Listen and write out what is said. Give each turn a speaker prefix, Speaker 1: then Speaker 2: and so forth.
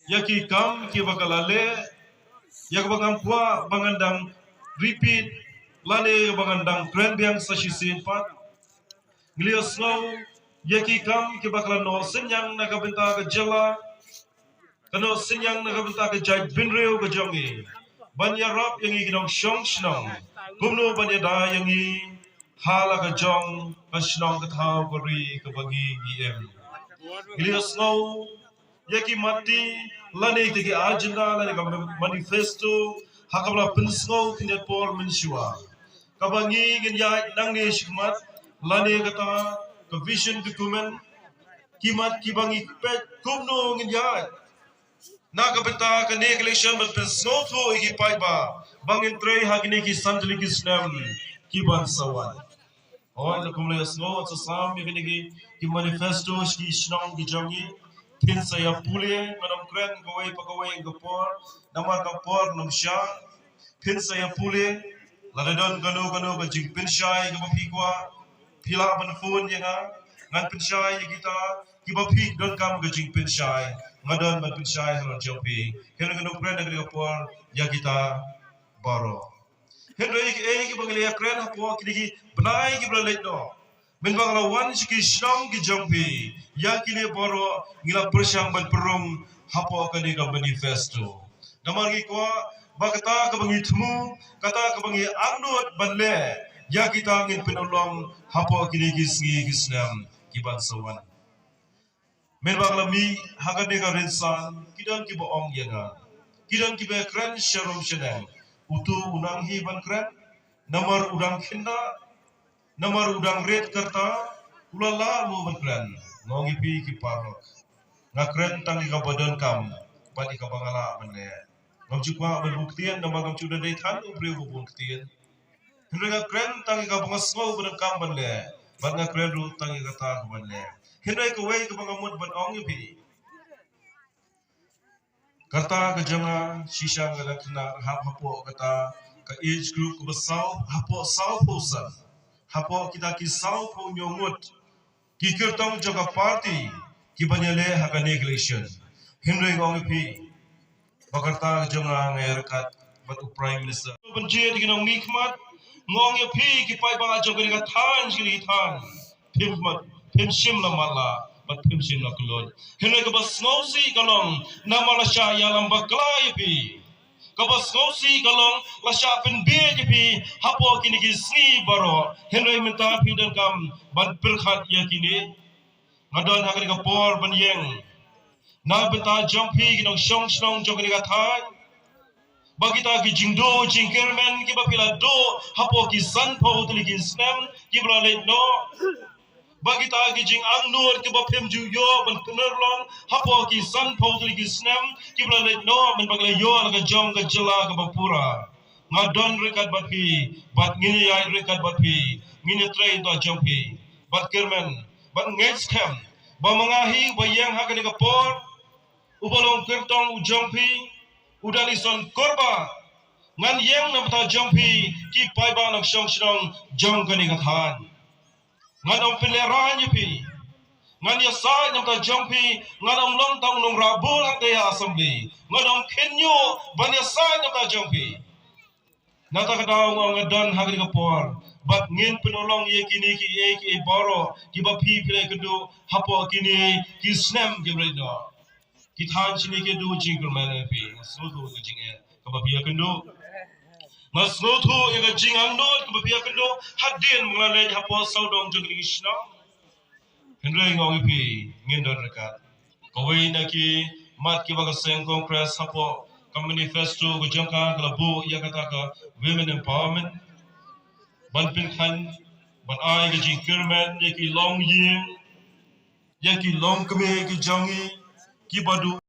Speaker 1: Yaki kam ki bakalale yak bangampua bangandang repeat lale bangandang kren biang sasisin pat Glios ngau yaki kam ki bakalan no senyang nakabenta ke jala kano senyang nakabenta ke jai binreu ke jongi banya rap yang ikinong syong shnong kumno banya da yang i hala ke jong ke shnong ke thau ke ri ke bagi gm Glios ngau yaki mati lane tiki agenda lane ka manifesto hakabla pensngau kinet por mensyua kabangi genyai nang ni shikmat lane kata ke vision document kimat kibangi pet kumno genyai na kapenta ke ne election but pensngau tho iki pai ba bangin trei hakini ki sandli ki snam kiban sawan oh la kumle sngo at sam ki manifesto ki shnong ki jongi pin saya pule manam kren gawai pagawai gapor namar gapor namsha pin saya pule ladon gano ka jing pin shai ga pikwa pila ban phone yenga ngan pin shai kita ki ba pik don kam ga jing pin shai ngadon ban pin shai haron jopi kren kren ga gapor ya kita baro Henry ki bangali kren hapo ki benai ki bralek no men bangla wan ki shnong ki jongpi ya kini boro ngila persyang ban perung hapo ka ni ka manifesto namar ki kwa bakata ka bangi tmu kata ka bangi anut banle ya kita ngin penolong hapo kini ki sngi ki snam ki ban sawan men bangla mi hakane ka rinsan kidan ki bo ong yenga kidan ki be kren sharom shedang utu unang hi ban kren namar udang kinda namar udang red karta ulala lu ban kren ngongi pi ki parok ngakren tangi ka badan kam pati ka bangala banle ngam chukwa berbuktian nama ngam chuda dai than ubre buktian henra kren tangi ka bangas ngau badan kam banle ban ngakren ru tangi ka ta banle henra ka wei ka bangamut ban ongi pi kata kejanga shisha ngala kena hapo kata ka age group ko basau hapo sau posan hapo kita ki sau po nyomut ki kirtong jaga party ki banyale hakane election hindoi ngong pi bakarta kejanga ngerkat batu prime minister benci dikinong nikmat ngong pi ki pai ba jaga ka than ki than pimmat pimsim la mala but pimsim la kulod hindoi ka bas ngausi kalong namala sha yalam baklai pi kabas ngosi kalong lasya penbe jepi hapo kini kisni baro henry minta pindan kam ban perkhat ya kini ngadon hakani ka por ban yeng na beta jampi kinong shong shong jogani ka thai bagita ki jingdo jingkermen ki bapila do hapo ki san po tuli ki snam ki brale no bagita ki jing angnur ki bapem ju yo ban penerlong hapo ki san po tuli ki snam ki brale no men bagla yo ala jong ka jela ka bapura ngadon rekat bapi bat ngini ai rekat bapi ngini trai do jongpi bat kermen bat ngets kem ba mangahi bayang hakani ka por ubalong kertong ujongpi udali son korba ngan yang namta jongpi ki pai ba nak shong shong jong kani ka than ngan om pileran pi ngan ya sai namta jongpi ngan om long tong nong rabul hak ya assembly ngan om kenyo ban ya sai namta jongpi nata kadaw ngadon hakani ka por bat ngin penolong ye kini ki boro ki ba pi pile kedo hapo kini ki snam ki bredo ki than chini ke do jingger man pi so do ke jinge ka ba pi kendo mas no tho e ga jingang no ka ba pi kendo hadin mangale hapo saudong jogri krishna hendrai ngong pi ngin don rekat ko wei na ki mat ki ba ka seng congress hapo ka manifesto go jangka ka bu ya kata ka women empowerment ban pin khan ban ai ga jingger man ye ki long yin ye ki long kme ki jangi ki badu